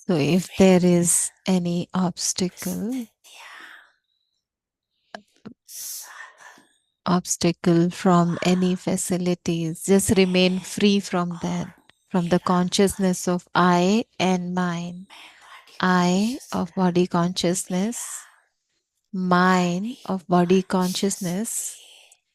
So if there is any obstacle from any facilities, just remain free from that, from the consciousness of I and mine. I of body consciousness, mine of body consciousness.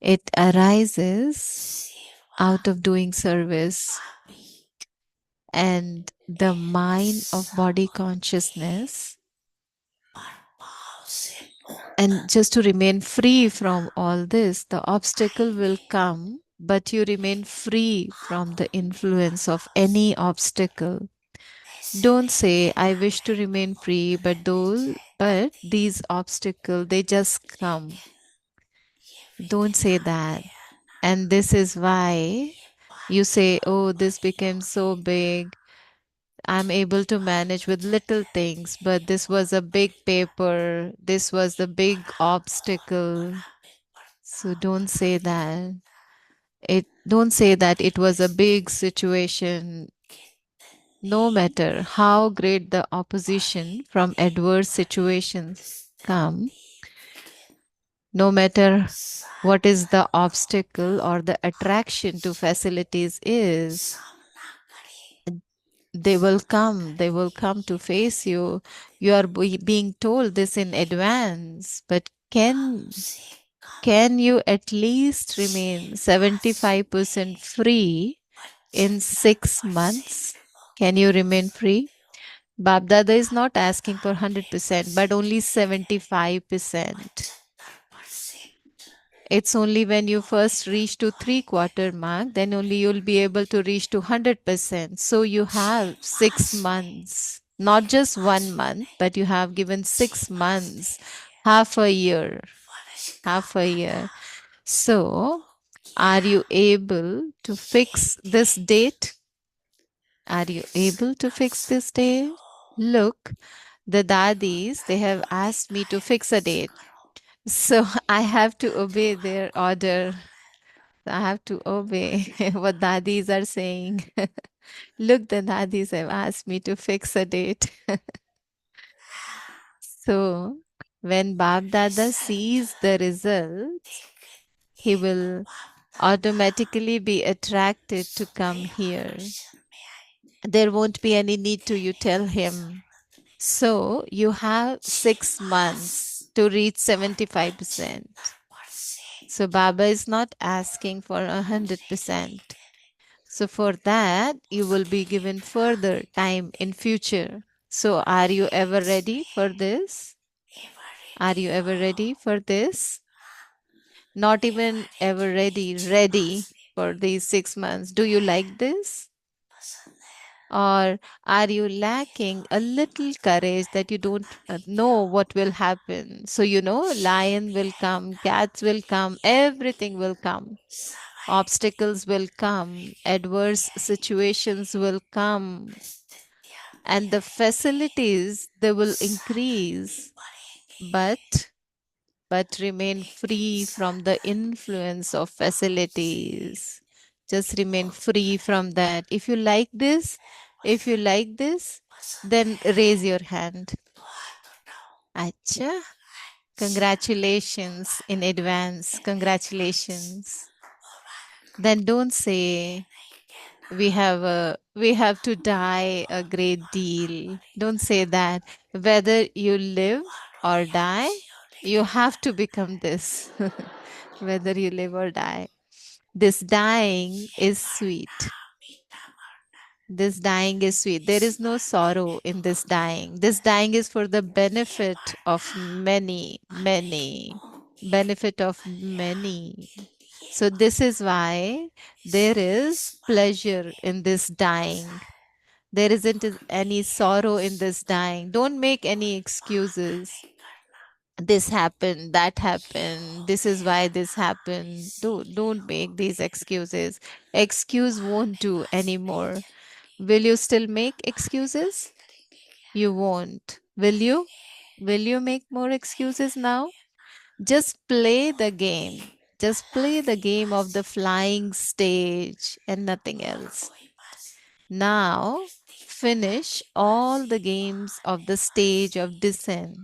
It arises out of doing service, and the mind of body consciousness, and just to remain free from all this, the obstacle will come, but you remain free from the influence of any obstacle. Don't say, I wish to remain free, but these obstacles, they just come. Don't say that. And this is why you say, oh, this became so big. I'm able to manage with little things, but this was a big paper. This was the big obstacle. So don't say that. Don't say that it was a big situation. No matter how great the opposition from adverse situations come, no matter what is the obstacle or the attraction to facilities is, they will come to face you. You are being told this in advance, but can you at least remain 75% free in 6 months? Can you remain free? Babdada is not asking for 100%, but only 75%. It's only when you first reach to 3/4 mark, then only you'll be able to reach to 100%. So you have 6 months, not just 1 month, but you have given 6 months, half a year. So are you able to fix this date? Are you able to fix this date? Look, the dadis, they have asked me to fix a date. So I have to obey their order. I have to obey what dadis are saying. Look, the dadis have asked me to fix a date. So when Bab Dada sees the results, he will automatically be attracted to come here. There won't be any need to you tell him. So you have 6 months to reach 75%. So Baba is not asking for 100%. So for that, you will be given further time in future. So are you ever ready for this? Are you ever ready for this? Not even ever ready for these 6 months. Do you like this? Or are you lacking a little courage that you don't know what will happen? So, lion will come, cats will come, everything will come. Obstacles will come, adverse situations will come, and the facilities, they will increase, but remain free from the influence of facilities. Just remain free from that. If you like this, then raise your hand. Acha. Congratulations in advance. Congratulations. Then don't say we have to die a great deal. Don't say that. Whether you live or die, you have to become this. Whether you live or die. This dying is sweet. This dying is sweet. There is no sorrow in this dying. This dying is for the benefit of many, many. Benefit of many. So, this is why there is pleasure in this dying. There isn't any sorrow in this dying. Don't make any excuses. This happened, that happened, this is why this happened. Don't make these excuses. Excuse won't do anymore. Will you still make excuses? You won't. Will you? Will you make more excuses now? Just play the game. Just play the game of the flying stage and nothing else. Now, finish all the games of the stage of dissent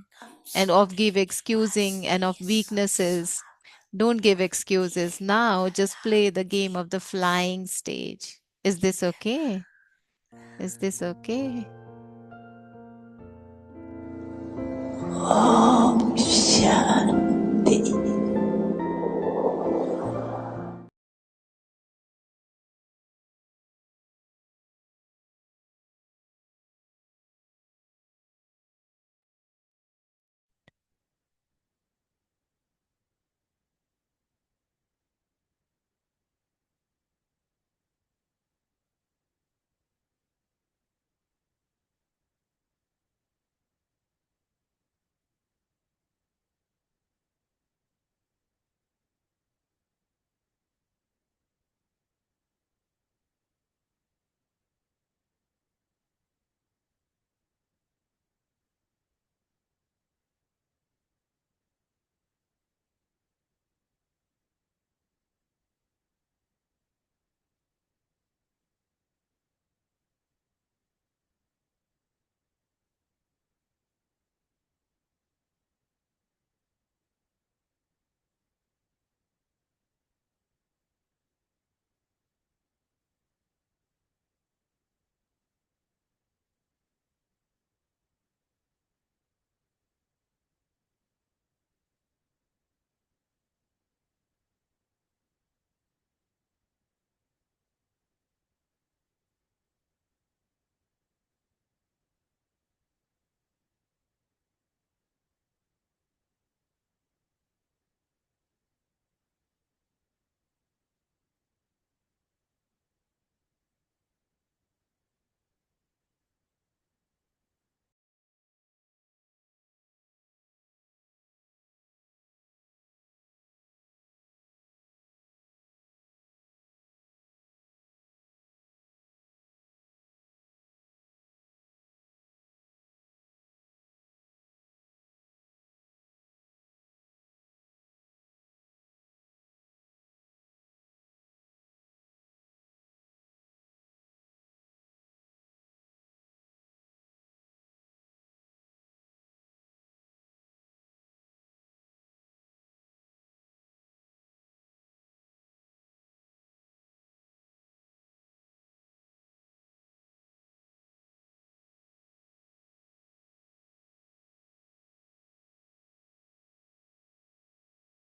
and of give excusing and of weaknesses. Don't give excuses. Now just play the game of the flying stage. Is this okay? Is this okay?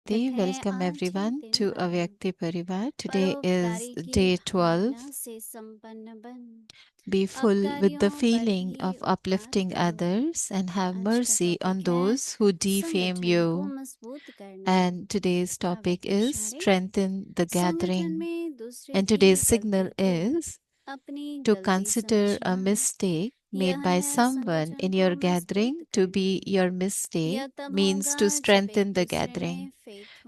Welcome everyone to Avyakti Parivar. Today is day 12. Be full with the feeling of uplifting others and have mercy on those who defame you. And today's topic is strengthen the gathering. And today's signal is to consider a mistake made by someone in your gathering to be your mistake means to strengthen the gathering.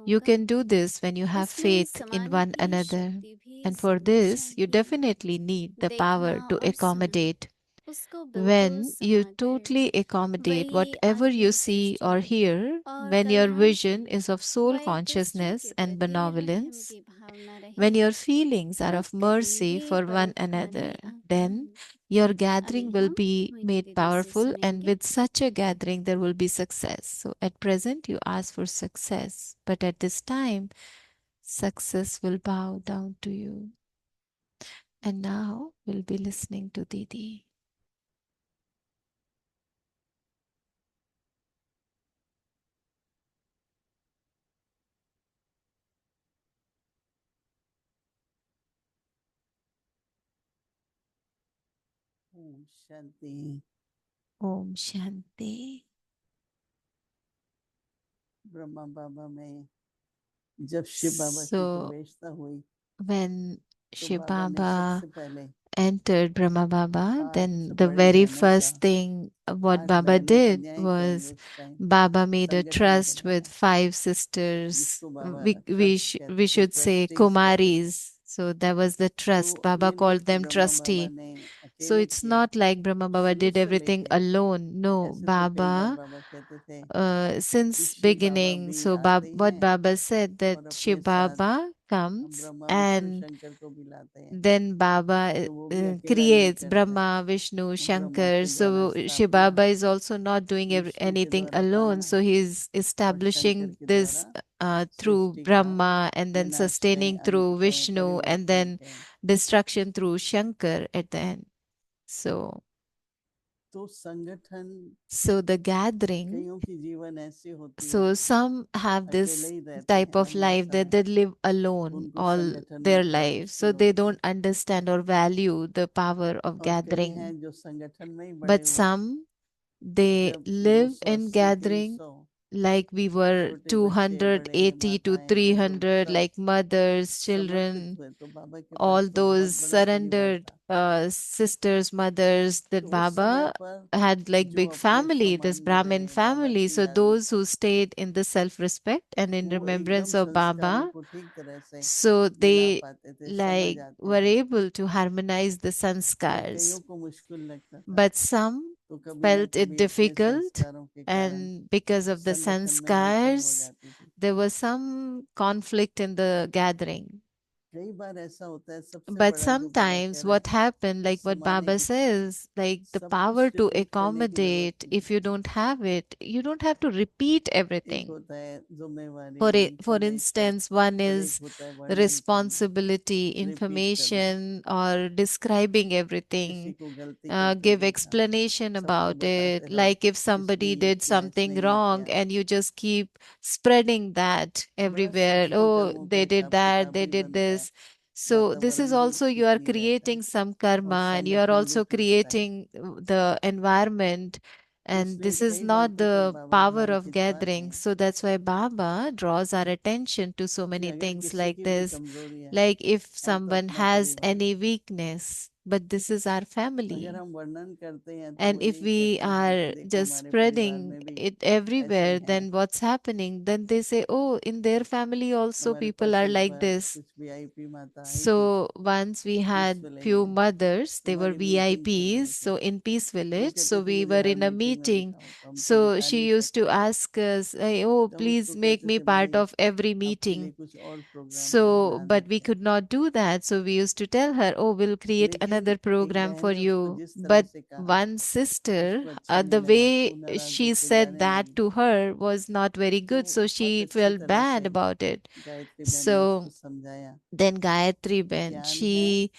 You can do this when you have faith in one another. And for this, you definitely need the power to accommodate. When you totally accommodate whatever you see or hear, when your vision is of soul consciousness and benevolence, when your feelings are of mercy for one another, then your gathering will be made powerful, and with such a gathering, there will be success. So, at present, you ask for success, but at this time, success will bow down to you. And now we'll be listening to Didi. Om Shanti. Om Shanti. Brahma बाबा में जब शिव बाबा की So, प्रवेशता हुई when तो Shiv बाबा ने Baba सबसे पहले entered Brahma Baba, then आज the बड़ी very बहनों first का thing what आज Baba बहनों did कन्याएं was कहेंगे इस टाइम Baba made a संगठन trust with बनाया 5 sisters. जिसको बाबा We ट्रस्ट we कहते थे, should say ट्रस्टीज कहते थे। Kumaris. So that was the trust. तो Baba ये नहीं called कि them ब्रह्मा बाबा trustee. ने So अकेले it's किया, not like Brahma Baba शुरू did से everything लेके alone. No, ऐसे तो कई बार Baba बाबा कहते थे कि since शिव बाबा beginning, भी so आते ही what हैं Baba said that और अपने Shiv साथ Baba हम comes ब्रह्मा विष्णु and शंकर को भी लाते हैं, then Baba तो वो भी अकेला नहीं creates करता है, Brahma, Vishnu, वो ब्रह्मा Shankar. के द्वारा So Shiva स्थापना, Baba is also not doing Vishnu के anything द्वारा alone. पालना So he's और शंकर establishing के this द्वारा through सृष्टि का Brahma and then विनाश है, sustaining अंत through है, Vishnu and परिवर्तन then है। destruction through Shankar at the end. So, तो संगठन, so the gathering, कईयों की जीवन ऐसी होती है, so some have अकेले this ही रहते type हैं of life हमेशा, that they live alone उनको all संगठन में their life. प्रविष्टि So they होती don't है। understand or value the power of और कई gathering. हैं जो संगठन में ही बड़े But हुए हैं, some, they जब live in 280 gathering 300 like we were छोटे बच्चे, बड़े 280 to माताएं, बुजुर्ग 300, सब like mothers, समर्पित children, हुए, तो बाबा के all पास तो बहुत those बड़ा परिवार surrendered था। sisters, mothers, that तो उस समय Baba पर had like जो big अपने family, this स्वमान में Brahmin रहे बाबा family. की So याद में, those who stayed in the self-respect and in वो एकदम remembrance of संस्कारों Baba, को ठीक तरह से so मिला they पाते थे, समझ like आती were थी। able to harmonize the और कईयों sanskars. को मुश्किल लगता था, But some तो कभी ना felt it कभी अपने difficult, संस्कारों के कारण and because of the संगठन में हलचल हो sanskars, जाती थी। there was some conflict in the gathering. कई बार ऐसा होता है, सबसे But बड़ा जो बाबा कह sometimes रहे what हैं, happened, like what समाने Baba की शक्ति, says, like the सब power कुछ to रिपीट करने की जरूरत accommodate, नहीं if है। you don't have it, you don't have to repeat एक everything. होता है जिम्मेवारी, For इंफॉर्मेशन, instance, one और एक is होता है वर्णन करना, responsibility, रिपीट करना। information, or describing किसी everything, को गलती करते give देखा, explanation सबको about it. बताते रहो, Like if इसने somebody ये did किया, something इसने ये wrong किया। and you just keep spreading that बड़ा everywhere. सूक्ष्म Oh, कर्मों का they did हिसाब that, किताब they भी did बनता है, this. So this is वातावरण भी also you ठीक are नहीं रहता है, creating some और karma and you are संगठन भी also टूटता है। creating the environment. तो And इसलिए this is कई बार not तो जब the बाबा power ध्यान of खिंचवाते gathering. हैं So that's why Baba draws our attention to so कि many अगर things किसी like की भी this. कमजोरी है, Like if हम तो someone अपना has परिवार है, any weakness, but this is our अगर family. हम वर्णन करते हैं तो And वो if नहीं we कहते हैं कि are देखो just हमारे परिवार spreading में भी it ऐसे ही everywhere, हैं, then what's happening? Then they say, oh, in their family also हमारे people पास are एक like बार this. कुछ वीआईपी माता आई थी So once we peace had village few में, mothers, they were हमारी मीटिंग चल रही VIPs, थी, so in Peace तो वो Village. कहती So थी we मुझे were her in a meeting में meeting. बिठाओ, तो हम तो So बिठा she नहीं used to सकते थे। ask us, "Hey, oh, तो हम please उसको make कहते me थे भाई part of every आपके लिए meeting." कुछ और प्रोग्राम So, बना but we देते हैं। could not do that. So we used to tell her, oh, we'll create लेकिन another एक program बहन for ने उसको you. जिस तरह But से कहा, one sister, उसको अच्छा नहीं the लगा, तो way वो नाराज she होके said जाने that लगी। to her was not very तो good. So बहुत she अच्छी felt तरह bad से about it. गायत्री बहन ने So उसको समझाया then Gayatri कि Ben, ज्ञान है, she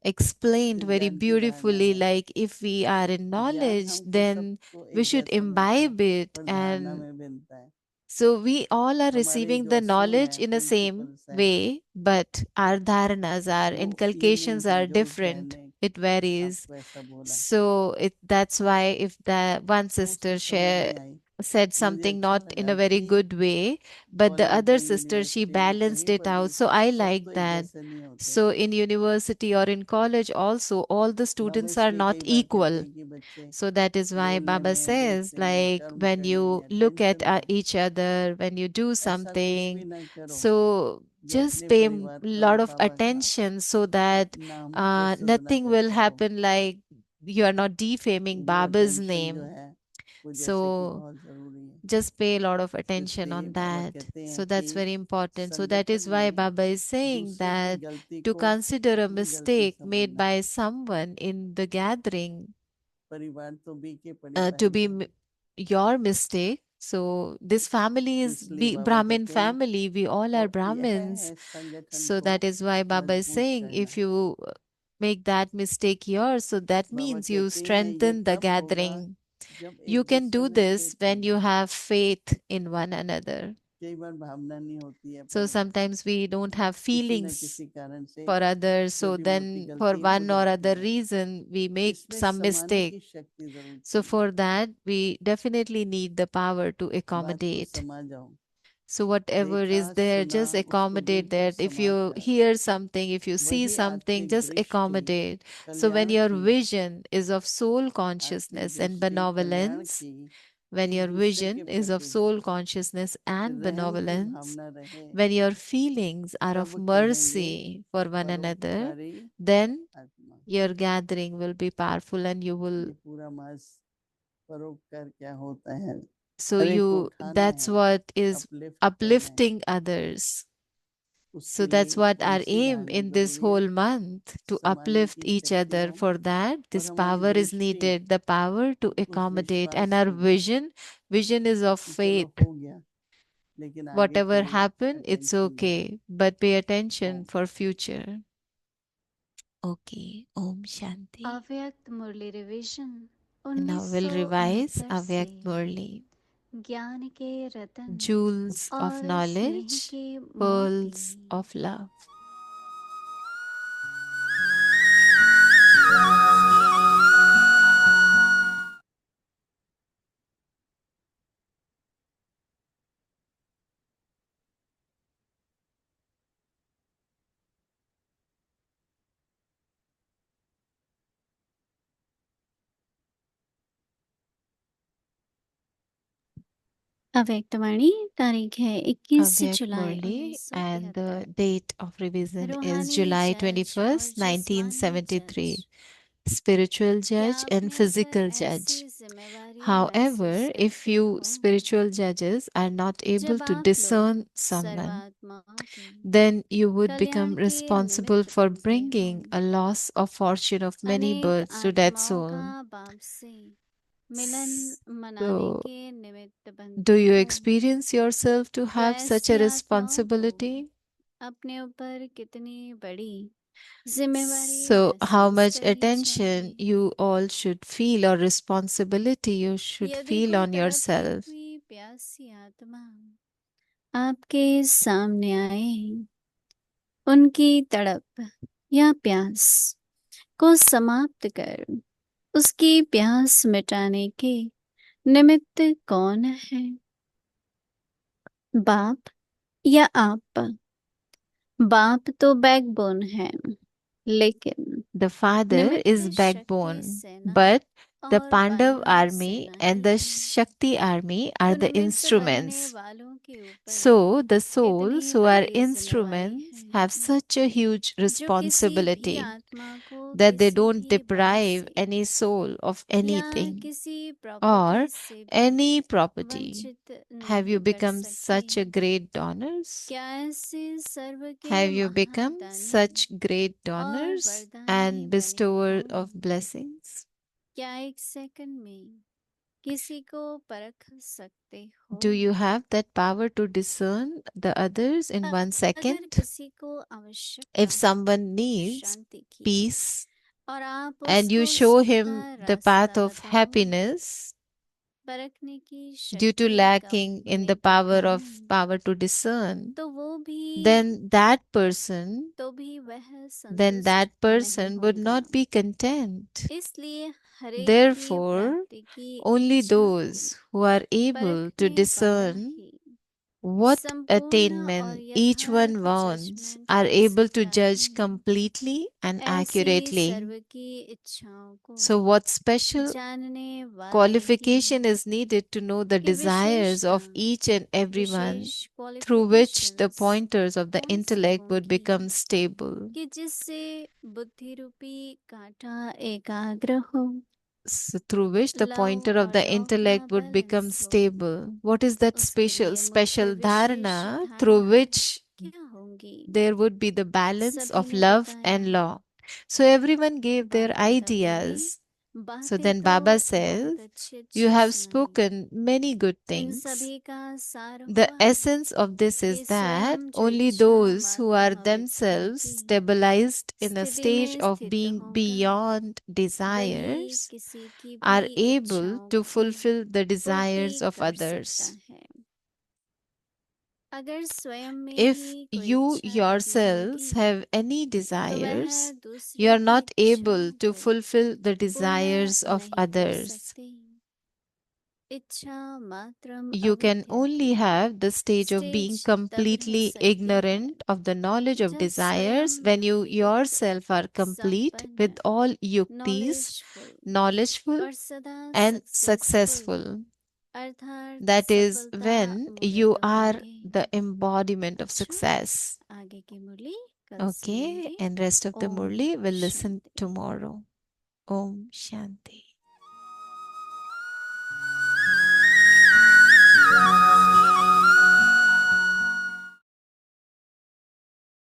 explained फिर very ज्ञान की धारणा beautifully, है। like if we are in ज्ञान knowledge, हमको then सबको we एक should जैसा मिलता है, imbibe it. पर धारणा And में भिन्नता है। so we all are हमारे receiving जो the असूल knowledge हैं, in the same प्रिंसिपल्स हैं, way, but our dharanas, our वो ये नहीं inculcations कि are जो बहन different. ने It varies. आपको ऐसा बोला, So that's why if the one तो उसको sister समझ नहीं आई। said मुझे something अच्छा not in लगा a very कि good way, but the college other में, sister, she यूनिवर्सिटी में, balanced कहीं it पर out. भी So I सब like तो एक that. जैसे नहीं होते। So in university or in college also, all the हम students are इसलिए not कई बार कहते equal. हैं कि बच्चे So that is why बोलने Baba में, says, देखने में, like कर्म when करने में, you look at अटेंशन में, each other, when you do ऐसा कुछ भी something, ना करो so जो just अपने pay a परिवार पर lot of बाबा का attention so that नाम प्रसिद्ध ना nothing will करता हो। happen, like you are not defaming वो Baba's अटेंशन जो name. है वो जैसे कि So बहुत जरूरी है। just pay a lot of तो attention इसलिए on बाबा that. कहते हैं So कि that's very important. So that संगठन is why में Baba is saying दूसरे की that गलती to को consider a अपनी गलती mistake made समझना, by someone in the gathering परिवार तो बीके पड़ी भाई to be बहन। your mistake. So this family तो is इसलिए बाबा Brahmin कहते हैं, family. We all are और यह Brahmins. है संगठन So को that is why Baba is मजबूत saying करना। if you make that mistake yours, so that Baba means you कहते हैं ये strengthen the तब होगा gathering. जब You एक can दूसरे do में this फेथ when you होगा। have faith in one another. कई बार भावना नहीं होती है, So पर sometimes we don't have किसी न feelings किसी कारण से for others. So छोटी मोटी then, for गलती हो one or जाती other है। reason, we make इसमें some समाने mistake. की शक्ति जरूर So चाहिए। for that, we definitely need the power to बात को accommodate. समा जाओ, So whatever देखा is there, सुना just उसको accommodate देखकर that. If समाज you कर, hear something, if you see वही something, आत्मिक just दृष्टि accommodate. So when Kalyan your की, vision is of soul आत्मिक consciousness and दृष्टि कल्याण benevolence, की, when एक your दूसरे के vision is of प्रति soul consciousness and रहम की benevolence, भावना रहे, when your feelings are of तब कहेंगे mercy for one another, परोपकारी then आत्मा। your gathering will be powerful and you will, ये पूरा मास परोपकार क्या होता है? so हर एक को you, उठाना that's है, what is अपलिफ्ट करना है। uplifting others. उसके So that's लिए what our तुलसी aim डालना in this जरूरी है, whole month, to संभालने uplift की each शक्ति other. हो For that, और this हमारी power is दृष्टि needed, the power to उस accommodate. And विश्वास our की हो vision is of कि चलो faith. हो गया, लेकिन आगे के Whatever लिए happen, it's अटेंशन दो। okay, but pay attention Om for future. Okay, Om Shanti. Avyakt Murli revision And now we'll revise 1969 से Avyak Murli. ज्ञान के रतन Jewels of और स्नेह knowledge, के pearls मोती। of love. अव्यक्तवाणी तारीख है 21 Avyak July Murli, and 1973। the date of revision is रूहानी July जज और 21st, जिस्मानी जज 1973. Spiritual क्या judge and आपने अगर physical ऐसी judge. जिम्मेवारी महसूस However, if करते you हो spiritual judges are not able जब to आप लोग discern someone, सर्वात्माओं के then you would become कल्याण के responsible निमित्त for बनते हो। bringing a loss of fortune of many अनेक births to that आत्माओं का soul. बाप से मिलन मनाने So, के निमित्त do बनते you हो। experience yourself to तो have such ऐसी a आत्माओं को responsibility? अपने ऊपर कितनी बड़ी जिम्मेवारी So, how महसूस much करनी attention चाहिए। you all should feel, or responsibility you should यदि feel कोई on तड़पती yourself. हुई प्यासी आत्मा आपके सामने आए, उनकी तड़प या प्यास को समाप्त कर उसकी प्यास मिटाने के निमित्त कौन है? बाप या आप? बाप तो बैकबोन है, लेकिन The father निमित्त is शक्ति backbone, सेना but the और Pandav बाह्य army and सेनाएं the हैं। Shakti army तो are the निमित्त बनने instruments. वालों के ऊपर So, the कितनी souls who are बड़ी जिम्मेवारी instruments है, have such a huge जो किसी भी responsibility आत्मा को that they किसी don't भी बल deprive से any soul of या anything किसी प्रॉपर्टी or से भी any property. वंचित Have you नहीं कर become सकते। such a great donors? क्या ऐसे सर्व के Have you become Mahadani such great और donors वरदानी and बने bestower हो? of blessings? क्या एक सेकंड में किसी को परख सकते हो? Do you have that power to discern the others in 1 अगर second? किसी को आवश्यकता If हो someone needs शांति की peace और आप and you उसको show सुख का him the रास्ता path of बताओ, happiness परखने की due to शक्ति कम lacking in होने the के power कारण, of power to discern, तो वो भी then that person वह then संतुष्ट that नहीं person would होगा। not be content. इसलिए हरेक की Therefore, प्राप्ति की only इच्छा को those who are able to परखने वाला discern ही what संपूर्ण और attainment each one यथार्थ wants जजमेंट are कर able to सकता है। judge completely and ऐसी accurately. सर्व की इच्छाओं को So, what special जानने वाला qualification he is needed to know the कि desires विशेषता of each and everyone विशेष through which the qualifications pointers of the कौन सी intellect would होंगी become stable. कि जिससे बुद्धि रूपी कांटा एकाग्र हो, Through which the love pointer of और the लौ का intellect would become बैलेंस हो। stable. What is that उसके special लिए मुझसे विशेष dharana through धारणा which क्या होंगी? there would be the balance सभी of ने love बताया। and law? So everyone gave their बाप दादा बोले, ideas. So बातें then तो Baba बहुत says, अच्छी you अच्छी have सुनाई, spoken many good इन things. सभी का सार The हुआ essence of this is कि that स्वयं जो only इच्छा those who मात्र are अविद्या themselves की stabilized in a स्थिति stage में of स्थित being होकर beyond वही desires किसी की भी are able इच्छाओं to की fulfill the पूर्ति desires of कर सकता others. है। अगर स्वयं में If ही कोई you इच्छा नहीं yourselves होगी, have any तो वह desires, दूसरे you are की not able इच्छाओं to को fulfill the पूर्ण desires of नहीं कर others. सकते। इच्छा मात्रम You can अविद्या only की have the stage of being stage तब रह completely सकती है ignorant of the knowledge of जब स्वयं desires when you युक्त, yourself are complete with संपन्न, all yuktis, नॉलेजफुल knowledgeful, और सदा and सक्सेसफुल successful. अर्थात That is सफलता when you मूर्त are होंगे। the embodiment of अच्छा, success. आगे की मुरली कल Okay, सुनेंगे। and rest of the Om Murli will listen Shanti. tomorrow. Om Shanti.